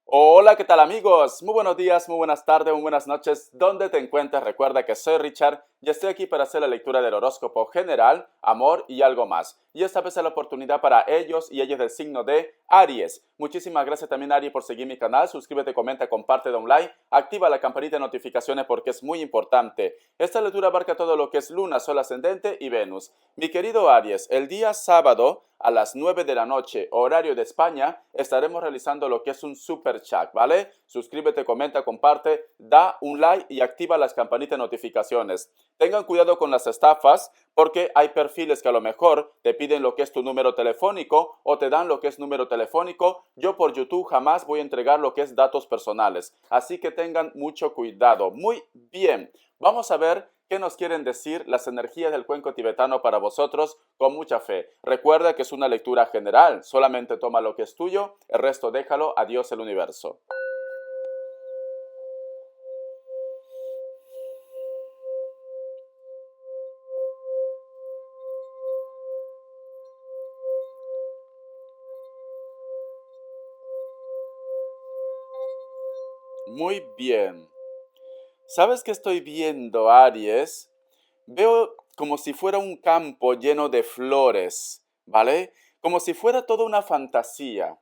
Hola, ¿qué tal amigos? Muy buenos días, muy buenas tardes, muy buenas noches. ¿Dónde te encuentras? Recuerda que soy Richard y estoy aquí para hacer la lectura del horóscopo general, amor y algo más. Y esta vez es la oportunidad para ellos y ellas del signo de Aries. Muchísimas gracias también Aries por seguir mi canal. Suscríbete, comenta, comparte, da un like, activa la campanita de notificaciones porque es muy importante. Esta lectura abarca todo lo que es Luna, Sol ascendente y Venus. Mi querido Aries, el día sábado a las 9 de la noche, horario de España, estaremos realizando lo que es un super chat, ¿vale? Suscríbete, comenta, comparte, da un like y activa las campanitas de notificaciones. Tengan cuidado con las estafas porque hay perfiles que a lo mejor te piden lo que es tu número telefónico o te dan lo que es número telefónico. Yo por YouTube jamás voy a entregar lo que es datos personales. Así que tengan mucho cuidado. Muy bien. Vamos a ver qué nos quieren decir las energías del cuenco tibetano para vosotros con mucha fe. Recuerda que es una lectura general. Solamente toma lo que es tuyo. El resto déjalo a Dios el universo. Muy bien. ¿Sabes qué estoy viendo, Aries? Veo como si fuera un campo lleno de flores, ¿vale? Como si fuera toda una fantasía.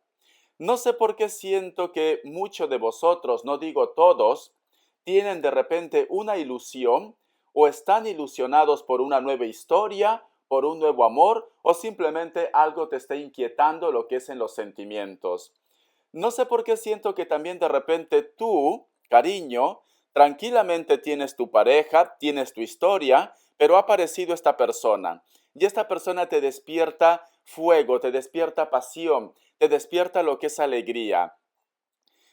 No sé por qué siento que muchos de vosotros, no digo todos, tienen de repente una ilusión o están ilusionados por una nueva historia, por un nuevo amor o simplemente algo te está inquietando lo que es en los sentimientos. No sé por qué siento que también de repente tú, cariño, tranquilamente tienes tu pareja, tienes tu historia, pero ha aparecido esta persona. Y esta persona te despierta fuego, te despierta pasión, te despierta lo que es alegría.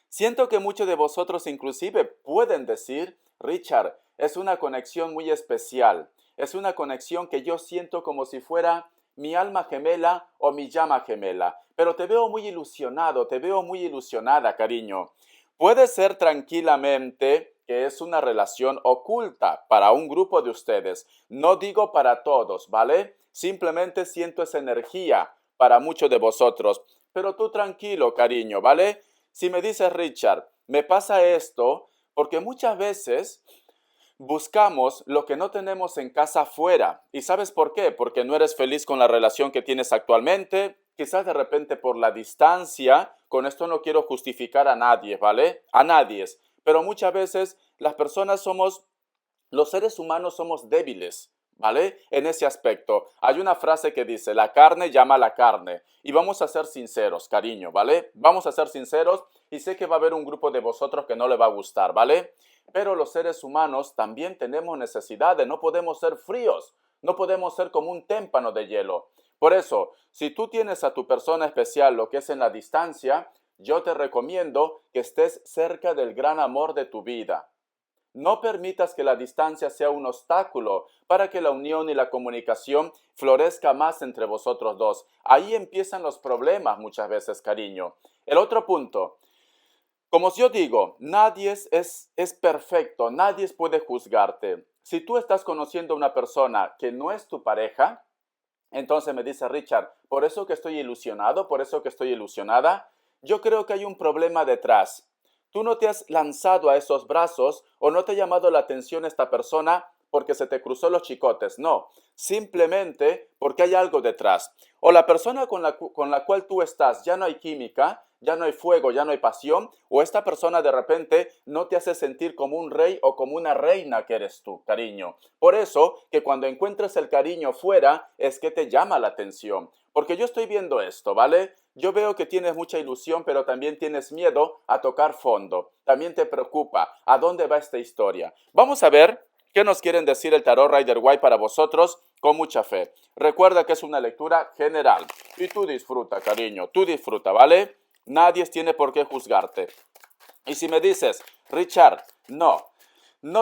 Siento que muchos de vosotros inclusive pueden decir, Richard, es una conexión muy especial, es una conexión que yo siento como si fuera mi alma gemela o mi llama gemela, pero te veo muy ilusionado, te veo muy ilusionada, cariño. Puede ser tranquilamente que es una relación oculta para un grupo de ustedes, no digo para todos, ¿vale? Simplemente siento esa energía para muchos de vosotros, pero tú tranquilo, cariño, ¿vale? Si me dices, Richard, me pasa esto porque muchas veces buscamos lo que no tenemos en casa afuera. ¿Y sabes por qué? Porque no eres feliz con la relación que tienes actualmente, quizás de repente por la distancia. Con esto no quiero justificar a nadie, ¿vale? A nadie. Pero muchas veces las personas somos los seres humanos somos débiles, ¿vale? En ese aspecto. Hay una frase que dice, la carne llama a la carne. Y vamos a ser sinceros, cariño, ¿vale? Vamos a ser sinceros y sé que va a haber un grupo de vosotros que no le va a gustar, ¿vale? Pero los seres humanos también tenemos necesidades, no podemos ser fríos, no podemos ser como un témpano de hielo. Por eso, si tú tienes a tu persona especial lo que es en la distancia, yo te recomiendo que estés cerca del gran amor de tu vida. No permitas que la distancia sea un obstáculo para que la unión y la comunicación florezca más entre vosotros dos. Ahí empiezan los problemas muchas veces, cariño. El otro punto, como yo digo, nadie es perfecto, nadie puede juzgarte. Si tú estás conociendo a una persona que no es tu pareja, entonces me dice Richard, por eso que estoy ilusionado, por eso que estoy ilusionada, yo creo que hay un problema detrás. Tú no te has lanzado a esos brazos o no te ha llamado la atención esta persona porque se te cruzó los chicotes, no, simplemente porque hay algo detrás. O la persona con la cual tú estás ya no hay química, ya no hay fuego, ya no hay pasión, o esta persona de repente no te hace sentir como un rey o como una reina que eres tú, cariño. Por eso que cuando encuentres el cariño fuera es que te llama la atención. Porque yo estoy viendo esto, ¿vale? Yo veo que tienes mucha ilusión, pero también tienes miedo a tocar fondo. También te preocupa a dónde va esta historia. Vamos a ver qué nos quieren decir el tarot Rider Waite para vosotros con mucha fe. Recuerda que es una lectura general. Y tú disfruta, cariño, tú disfruta, ¿vale? Nadie tiene por qué juzgarte. Y si me dices, Richard, no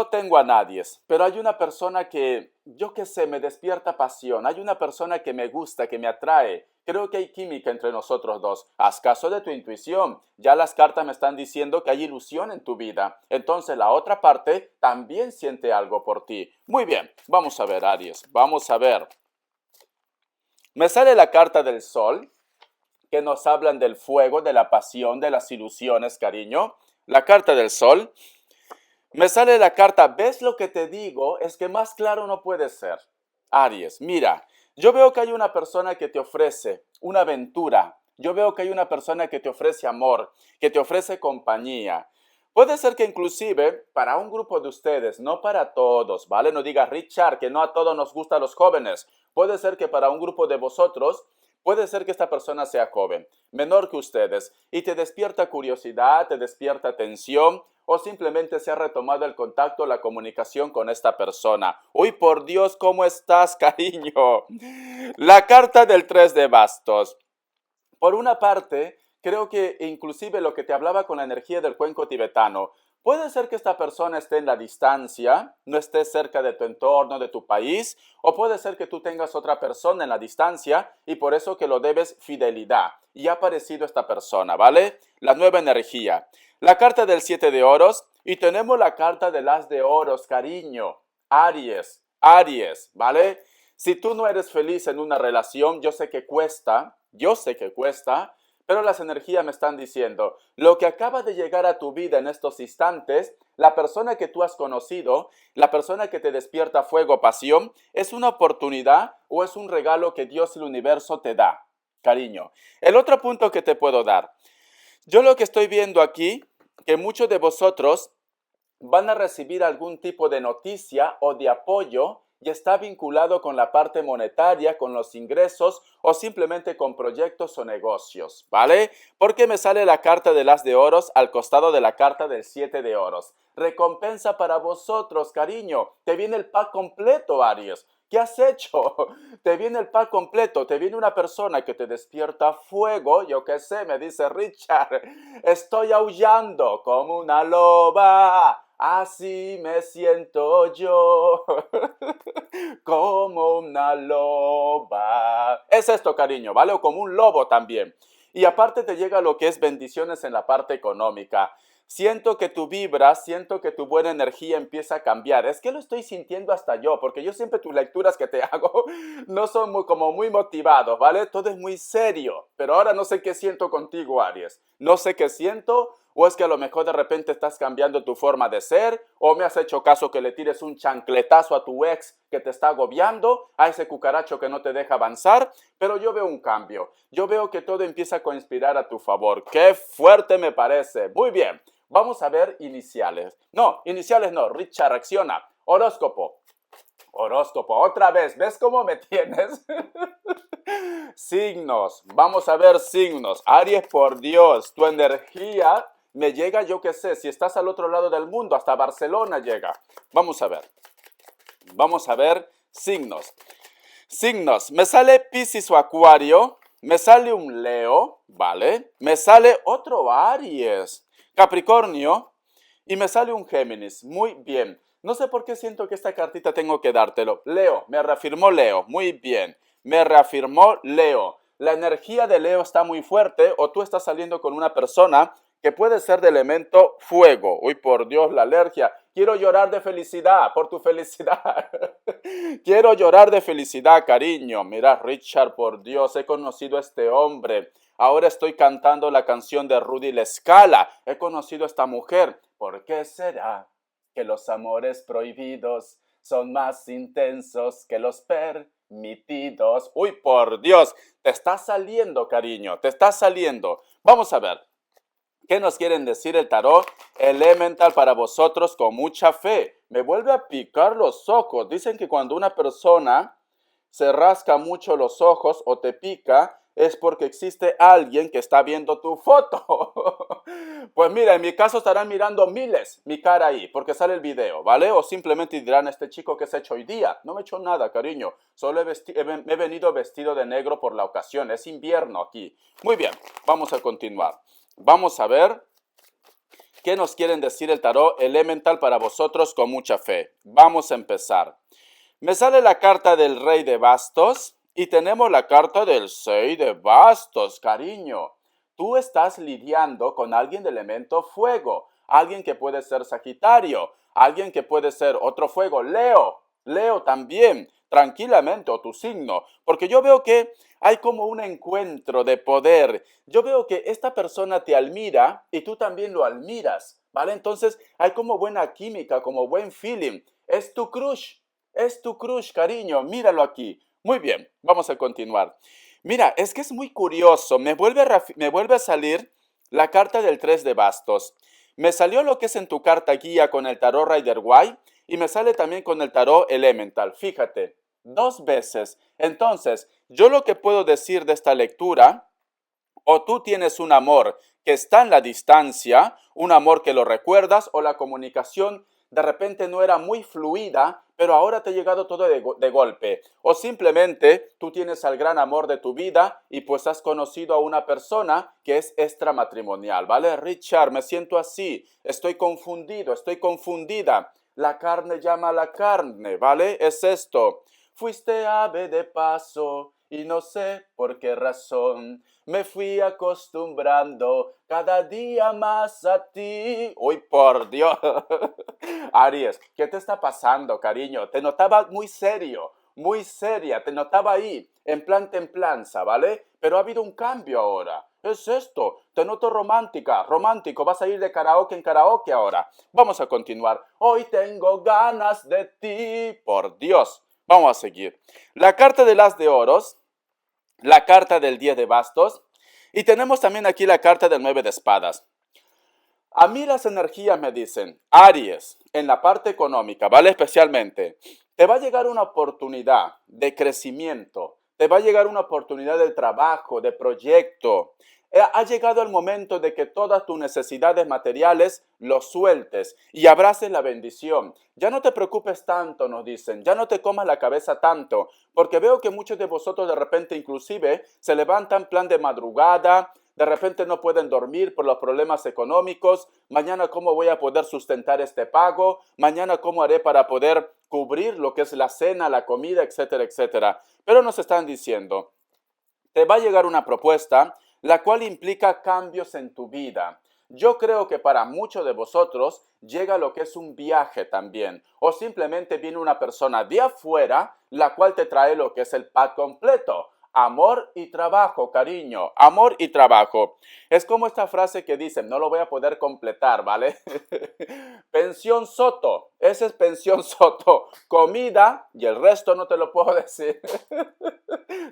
tengo a nadie, pero hay una persona que, yo qué sé, me despierta pasión, hay una persona que me gusta, que me atrae, creo que hay química entre nosotros dos. Haz caso de tu intuición, ya las cartas me están diciendo que hay ilusión en tu vida, entonces la otra parte también siente algo por ti. Muy bien, vamos a ver, Aries, vamos a ver. Me sale la carta del sol, que nos hablan del fuego, de la pasión, de las ilusiones, cariño. La carta del sol. Me sale la carta, ¿ves lo que te digo? Es que más claro no puede ser. Aries, mira, yo veo que hay una persona que te ofrece una aventura. Yo veo que hay una persona que te ofrece amor, que te ofrece compañía. Puede ser que inclusive para un grupo de ustedes, no para todos, ¿vale? No diga Richard, que no a todos nos gustan los jóvenes. Puede ser que para un grupo de vosotros, puede ser que esta persona sea joven, menor que ustedes, y te despierta curiosidad, te despierta atención, o simplemente se ha retomado el contacto, la comunicación con esta persona. Uy, por Dios, ¿cómo estás, cariño? La carta del 3 de bastos. Por una parte, creo que inclusive lo que te hablaba con la energía del cuenco tibetano, puede ser que esta persona esté en la distancia, no esté cerca de tu entorno, de tu país, o puede ser que tú tengas otra persona en la distancia y por eso que lo debes fidelidad. Y ha aparecido esta persona, ¿vale? La nueva energía. La carta del 7 de oros y tenemos la carta del as de oros, cariño. Aries, Aries, ¿vale? Si tú no eres feliz en una relación, yo sé que cuesta, pero las energías me están diciendo, lo que acaba de llegar a tu vida en estos instantes, la persona que tú has conocido, la persona que te despierta fuego, pasión, es una oportunidad o es un regalo que Dios y el universo te da, cariño. El otro punto que te puedo dar, yo lo que estoy viendo aquí, que muchos de vosotros van a recibir algún tipo de noticia o de apoyo y está vinculado con la parte monetaria, con los ingresos o simplemente con proyectos o negocios, ¿vale? Porque me sale la carta del as de oros al costado de la carta del 7 de oros. Recompensa para vosotros, cariño. Te viene el pack completo, Aries. ¿Qué has hecho? Te viene el pack completo, te viene una persona que te despierta fuego, yo qué sé, me dice Richard, estoy aullando como una loba, así me siento yo, como una loba. Es esto, cariño, ¿vale? O como un lobo también. Y aparte te llega lo que es bendiciones en la parte económica. Siento que tu vibra, siento que tu buena energía empieza a cambiar. Es que lo estoy sintiendo hasta yo, porque yo siempre tus lecturas que te hago no son como muy motivados, ¿vale? Todo es muy serio. Pero ahora no sé qué siento contigo, Aries. No sé qué siento, o es que a lo mejor de repente estás cambiando tu forma de ser, o me has hecho caso que le tires un chancletazo a tu ex que te está agobiando, a ese cucaracho que no te deja avanzar, pero yo veo un cambio. Yo veo que todo empieza a conspirar a tu favor. ¡Qué fuerte me parece! Muy bien. Vamos a ver iniciales. No, iniciales no. Richard, reacciona. Horóscopo. Horóscopo. Otra vez. ¿Ves cómo me tienes? Signos. Vamos a ver signos. Aries, por Dios. Tu energía me llega, yo qué sé. Si estás al otro lado del mundo, hasta Barcelona llega. Vamos a ver. Vamos a ver signos. Signos. Me sale Piscis o Acuario. Me sale un Leo. ¿Vale? Me sale otro Aries. Capricornio y me sale un Géminis. Muy bien. No sé por qué siento que esta cartita tengo que dártelo. Leo, me reafirmó Leo. Muy bien. Me reafirmó Leo. La energía de Leo está muy fuerte o tú estás saliendo con una persona que puede ser de elemento fuego. Uy, por Dios, la alergia. Quiero llorar de felicidad, por tu felicidad. Quiero llorar de felicidad, cariño. Mira, Richard, por Dios, he conocido a este hombre. Ahora estoy cantando la canción de Rudy La Scala. He conocido a esta mujer. ¿Por qué será que los amores prohibidos son más intensos que los permitidos? Uy, por Dios, te está saliendo, cariño, te está saliendo. Vamos a ver. ¿Qué nos quieren decir el tarot elemental para vosotros con mucha fe? Me vuelve a picar los ojos. Dicen que cuando una persona se rasca mucho los ojos o te pica, es porque existe alguien que está viendo tu foto. Pues mira, en mi caso estarán mirando miles mi cara ahí, porque sale el video, ¿vale? O simplemente dirán, este chico que se ha hecho hoy día. No me he hecho nada, cariño. Solo he venido vestido de negro por la ocasión. Es invierno aquí. Muy bien, vamos a continuar. Vamos a ver qué nos quieren decir el tarot elemental para vosotros con mucha fe. Vamos a empezar. Me sale la carta del Rey de Bastos y tenemos la carta del 6 de Bastos, cariño. Tú estás lidiando con alguien de elemento fuego, alguien que puede ser Sagitario, alguien que puede ser otro fuego, Leo también, tranquilamente, o tu signo, porque yo veo que Hay como un encuentro de poder. Yo veo que esta persona te admira y tú también lo admiras, ¿vale? Entonces hay como buena química, como buen feeling. Es tu crush, cariño, míralo aquí. Muy bien, vamos a continuar. Mira, es que es muy curioso, me vuelve a salir la carta del 3 de bastos. Me salió lo que es en tu carta guía con el tarot Rider-Waite y me sale también con el tarot Elemental. Fíjate, dos veces. Entonces, yo lo que puedo decir de esta lectura, o tú tienes un amor que está en la distancia, un amor que lo recuerdas, o la comunicación de repente no era muy fluida, pero ahora te ha llegado todo de golpe. O simplemente tú tienes al gran amor de tu vida y pues has conocido a una persona que es extramatrimonial, ¿vale? Richard, me siento así, estoy confundido, estoy confundida. La carne llama a la carne, ¿vale? Es esto. Fuiste ave de paso y no sé por qué razón me fui acostumbrando cada día más a ti. Uy, por Dios. Aries, ¿qué te está pasando, cariño? Te notaba muy serio, muy seria, te notaba ahí, en plan templanza, ¿vale? Pero ha habido un cambio ahora. Es esto, te noto romántica, romántico, vas a ir de karaoke en karaoke ahora. Vamos a continuar. Hoy tengo ganas de ti, por Dios. Vamos a seguir. La carta del as de oros, la carta del 10 de bastos y tenemos también aquí la carta del 9 de espadas. A mí las energías me dicen, Aries, en la parte económica, ¿vale? Especialmente, te va a llegar una oportunidad de crecimiento, te va a llegar una oportunidad de trabajo, de proyecto. Ha llegado el momento de que todas tus necesidades materiales los sueltes y abraces la bendición. Ya no te preocupes tanto, nos dicen, ya no te comas la cabeza tanto, porque veo que muchos de vosotros de repente inclusive se levantan plan de madrugada, de repente no pueden dormir por los problemas económicos. Mañana, ¿cómo voy a poder sustentar este pago? Mañana, ¿cómo haré para poder cubrir lo que es la cena, la comida, etcétera, etcétera? Pero nos están diciendo, te va a llegar una propuesta la cual implica cambios en tu vida. Yo creo que para muchos de vosotros llega lo que es un viaje también, o simplemente viene una persona de afuera la cual te trae lo que es el pack completo. Amor y trabajo, cariño, amor y trabajo. Es como esta frase que dicen, no lo voy a poder completar, ¿vale? Pensión Soto, ese es Pensión Soto. Comida y el resto no te lo puedo decir.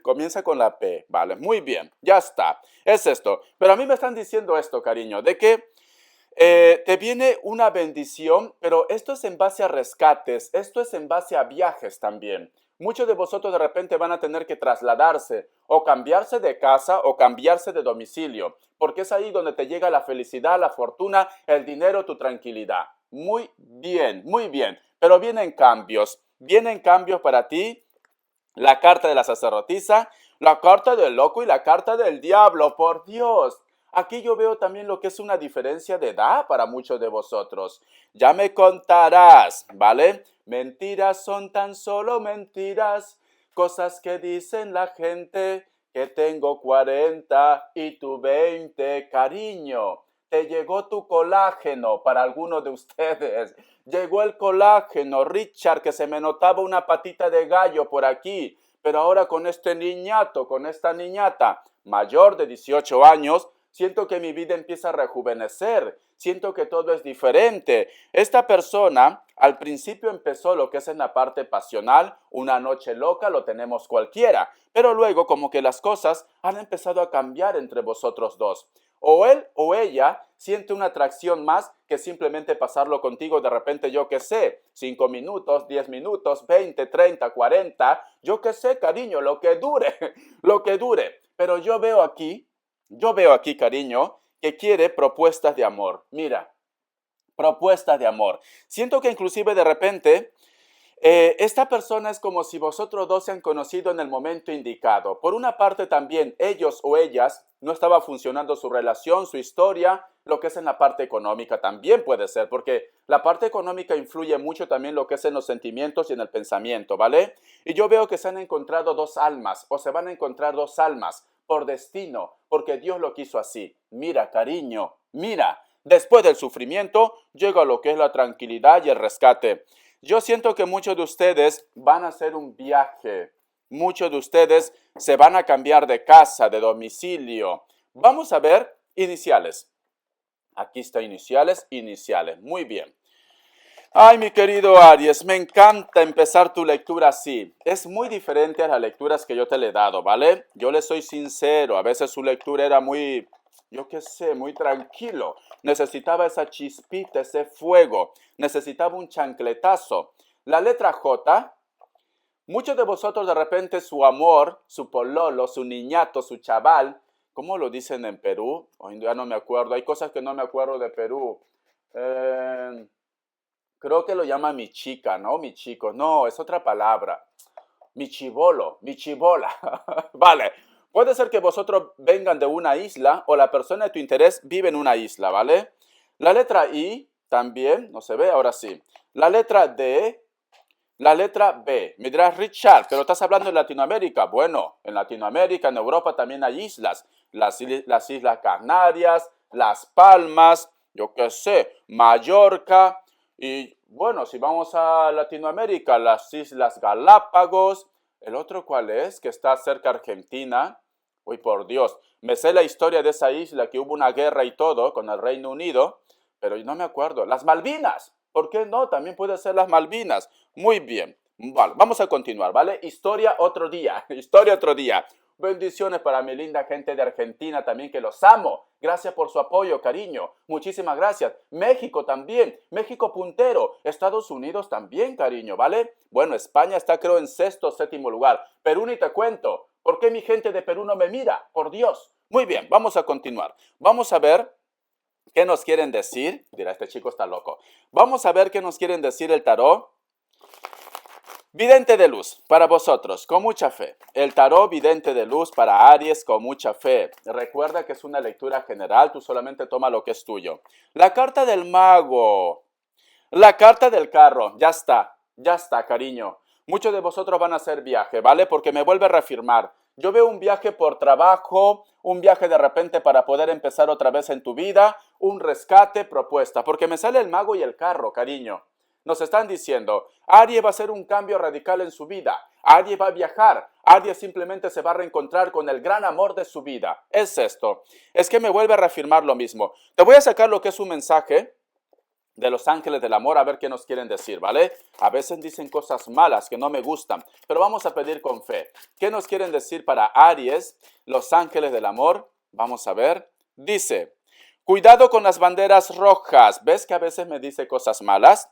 Comienza con la P, ¿vale? Muy bien, ya está. Es esto. Pero a mí me están diciendo esto, cariño, de que te viene una bendición, pero esto es en base a rescates, esto es en base a viajes también. Muchos de vosotros de repente van a tener que trasladarse o cambiarse de casa o cambiarse de domicilio, porque es ahí donde te llega la felicidad, la fortuna, el dinero, tu tranquilidad. Muy bien, pero vienen cambios para ti. La carta de la sacerdotisa, la carta del loco y la carta del diablo, por Dios. Aquí yo veo también lo que es una diferencia de edad para muchos de vosotros. Ya me contarás, ¿vale? Mentiras son tan solo mentiras, cosas que dicen la gente, que tengo 40 y tú 20, cariño. Te llegó tu colágeno para algunos de ustedes. Llegó el colágeno, Richard, que se me notaba una patita de gallo por aquí. Pero ahora con este niñato, con esta niñata mayor de 18 años, siento que mi vida empieza a rejuvenecer. Siento que todo es diferente. Esta persona al principio empezó lo que es en la parte pasional, una noche loca, lo tenemos cualquiera. Pero luego como que las cosas han empezado a cambiar entre vosotros dos. O él o ella siente una atracción más que simplemente pasarlo contigo de repente, yo qué sé, 5 minutos, 10 minutos, 20, 30, 40, yo qué sé, cariño, lo que dure, lo que dure. Pero yo veo aquí, cariño, que quiere propuestas de amor. Mira, propuestas de amor. Siento que inclusive de repente esta persona es como si vosotros dos se han conocido en el momento indicado. Por una parte también ellos o ellas no estaba funcionando su relación, su historia, lo que es en la parte económica también puede ser, porque la parte económica influye mucho también lo que es en los sentimientos y en el pensamiento, ¿vale? Y yo veo que se han encontrado dos almas o se van a encontrar dos almas por destino, porque Dios lo quiso así. Mira, cariño, mira, después del sufrimiento llega lo que es la tranquilidad y el rescate. Yo siento que muchos de ustedes van a hacer un viaje Muchos de ustedes se van a cambiar de casa, de domicilio. Vamos a ver iniciales. Aquí está iniciales, iniciales. Muy bien. Ay, mi querido Aries, me encanta empezar tu lectura así. Es muy diferente a las lecturas que yo te le he dado, ¿vale? Yo le soy sincero, a veces su lectura era muy, yo qué sé, muy tranquilo. Necesitaba esa chispita, ese fuego. Necesitaba un chancletazo. La letra J, muchos de vosotros de repente su amor, su pololo, su niñato, su chaval, ¿cómo lo dicen en Perú? Hoy ya no me acuerdo, hay cosas que no me acuerdo de Perú. Creo que lo llama mi chica, ¿no? Mi chico. No, es otra palabra. Mi chibolo, mi chibola. Vale. Puede ser que vosotros vengan de una isla o la persona de tu interés vive en una isla, ¿vale? La letra I también, no se ve, ahora sí. La letra D, la letra B. Me dirás, Richard, pero estás hablando de Latinoamérica. Bueno, en Latinoamérica, en Europa también hay islas. Las Islas Canarias, Las Palmas, yo qué sé, Mallorca. Y bueno, si vamos a Latinoamérica, las Islas Galápagos. ¿El otro cuál es? Que está cerca de Argentina. Uy, por Dios. Me sé la historia de esa isla, que hubo una guerra y todo con el Reino Unido, pero no me acuerdo. Las Malvinas. ¿Por qué no? También puede ser las Malvinas. Muy bien. Vale, vamos a continuar, ¿vale? Historia otro día. Historia otro día. Bendiciones para mi linda gente de Argentina también, que los amo. Gracias por su apoyo, cariño. Muchísimas gracias. México también. México puntero. Estados Unidos también, cariño, ¿vale? Bueno, España está creo en sexto o séptimo lugar. Perú ni te cuento. ¿Por qué mi gente de Perú no me mira? Por Dios. Muy bien, vamos a continuar. Vamos a ver qué nos quieren decir. Dirá, este chico está loco. Vamos a ver qué nos quieren decir el tarot. Vidente de luz, para vosotros, con mucha fe. El tarot vidente de luz para Aries, con mucha fe. Recuerda que es una lectura general, tú solamente toma lo que es tuyo. La carta del mago. La carta del carro, ya está, cariño. Muchos de vosotros van a hacer viaje, ¿vale? Porque me vuelve a reafirmar. Yo veo un viaje por trabajo, un viaje de repente para poder empezar otra vez en tu vida, un rescate, propuesta. Porque me sale el mago y el carro, cariño. Nos están diciendo, Aries va a hacer un cambio radical en su vida. Aries va a viajar. Aries simplemente se va a reencontrar con el gran amor de su vida. Es esto. Es que me vuelve a reafirmar lo mismo. Te voy a sacar lo que es un mensaje de los ángeles del amor a ver qué nos quieren decir, ¿vale? A veces dicen cosas malas que no me gustan, pero vamos a pedir con fe. ¿Qué nos quieren decir para Aries, los ángeles del amor? Vamos a ver. Dice, cuidado con las banderas rojas. ¿Ves que a veces me dice cosas malas?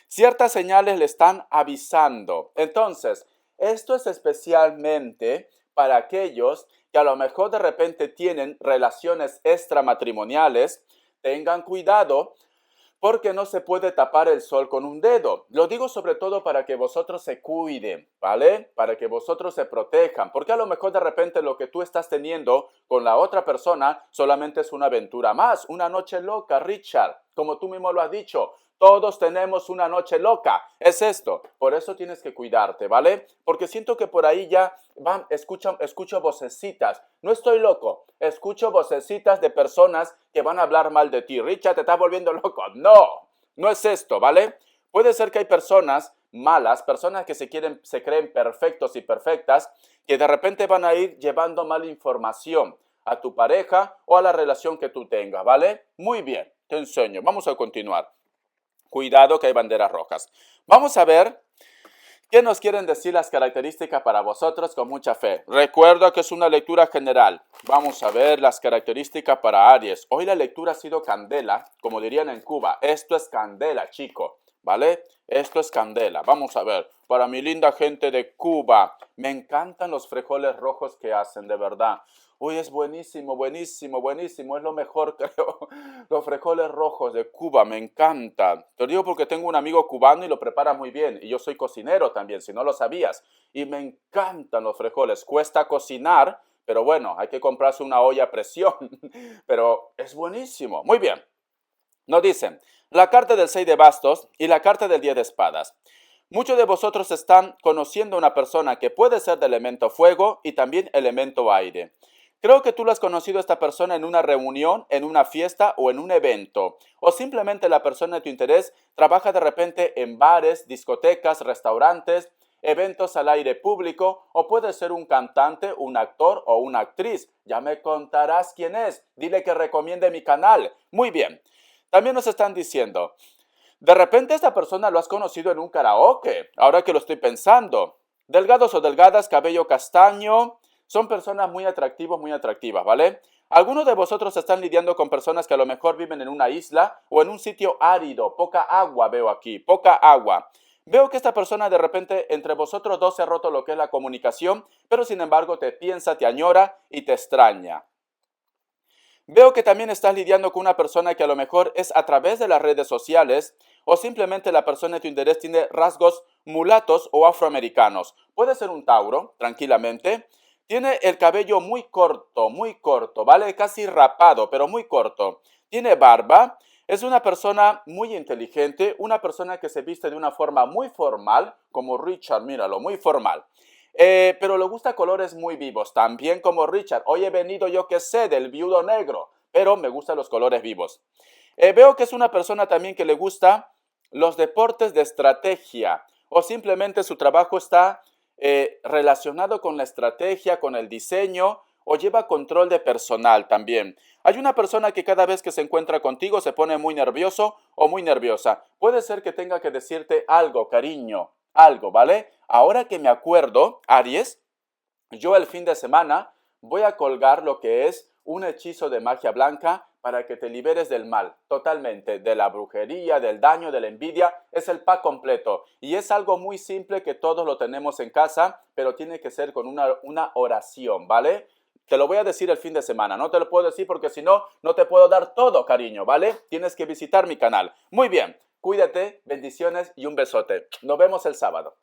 Ciertas señales le están avisando. Entonces, esto es especialmente para aquellos que a lo mejor de repente tienen relaciones extramatrimoniales. Tengan cuidado porque no se puede tapar el sol con un dedo. Lo digo sobre todo para que vosotros se cuiden, ¿vale? Para que vosotros se protejan, porque a lo mejor de repente lo que tú estás teniendo con la otra persona solamente es una aventura más, una noche loca, Richard, como tú mismo lo has dicho. Todos tenemos una noche loca, es esto. Por eso tienes que cuidarte, ¿vale? Porque siento que por ahí ya escucho vocecitas. No estoy loco, escucho vocecitas de personas que van a hablar mal de ti. Richard, te estás volviendo loco. No, no es esto, ¿vale? Puede ser que hay personas malas, personas que se creen perfectos y perfectas, que de repente van a ir llevando mala información a tu pareja o a la relación que tú tengas, ¿vale? Muy bien, te enseño. Vamos a continuar. Cuidado que hay banderas rojas. Vamos a ver qué nos quieren decir las características para vosotros con mucha fe. Recuerda que es una lectura general. Vamos a ver las características para Aries. Hoy la lectura ha sido candela, como dirían en Cuba. Esto es candela, chico, ¿vale? Esto es candela. Vamos a ver. Para mi linda gente de Cuba, me encantan los frijoles rojos que hacen, de verdad. Uy, es buenísimo, buenísimo, buenísimo. Es lo mejor, creo. Los frijoles rojos de Cuba me encantan. Te lo digo porque tengo un amigo cubano y lo prepara muy bien. Y yo soy cocinero también, si no lo sabías. Y me encantan los frijoles. Cuesta cocinar, pero bueno, hay que comprarse una olla a presión. Pero es buenísimo. Muy bien. Nos dicen, la carta del 6 de bastos y la carta del 10 de espadas. Muchos de vosotros están conociendo a una persona que puede ser de elemento fuego y también elemento aire. Creo que tú lo has conocido a esta persona en una reunión, en una fiesta o en un evento. O simplemente la persona de tu interés trabaja de repente en bares, discotecas, restaurantes, eventos al aire público, o puede ser un cantante, un actor o una actriz. Ya me contarás quién es. Dile que recomiende mi canal. Muy bien. También nos están diciendo, de repente esta persona lo has conocido en un karaoke, ahora que lo estoy pensando. Delgados o delgadas, cabello castaño, son personas muy atractivos, muy atractivas, ¿vale? Algunos de vosotros están lidiando con personas que a lo mejor viven en una isla o en un sitio árido, poca agua veo aquí, poca agua. Veo que esta persona de repente entre vosotros dos se ha roto lo que es la comunicación, pero sin embargo te piensa, te añora y te extraña. Veo que también estás lidiando con una persona que a lo mejor es a través de las redes sociales o simplemente la persona de tu interés tiene rasgos mulatos o afroamericanos. Puede ser un Tauro, tranquilamente. Tiene el cabello muy corto, ¿vale? Casi rapado, pero muy corto. Tiene barba. Es una persona muy inteligente, una persona que se viste de una forma muy formal, como Richard, míralo, muy formal. Pero le gusta colores muy vivos, también como Richard. Hoy he venido, yo que sé, del viudo negro, pero me gustan los colores vivos. Veo que es una persona también que le gusta los deportes de estrategia o simplemente su trabajo está relacionado con la estrategia, con el diseño o lleva control de personal también. Hay una persona que cada vez que se encuentra contigo se pone muy nervioso o muy nerviosa. Puede ser que tenga que decirte algo, cariño, algo, ¿vale? Ahora que me acuerdo, Aries, yo el fin de semana voy a colgar lo que es un hechizo de magia blanca para que te liberes del mal, totalmente, de la brujería, del daño, de la envidia. Es el pack completo y es algo muy simple que todos lo tenemos en casa, pero tiene que ser con una oración, ¿vale? Te lo voy a decir el fin de semana, no te lo puedo decir porque si no, no te puedo dar todo, cariño, ¿vale? Tienes que visitar mi canal. Muy bien, cuídate, bendiciones y un besote. Nos vemos el sábado.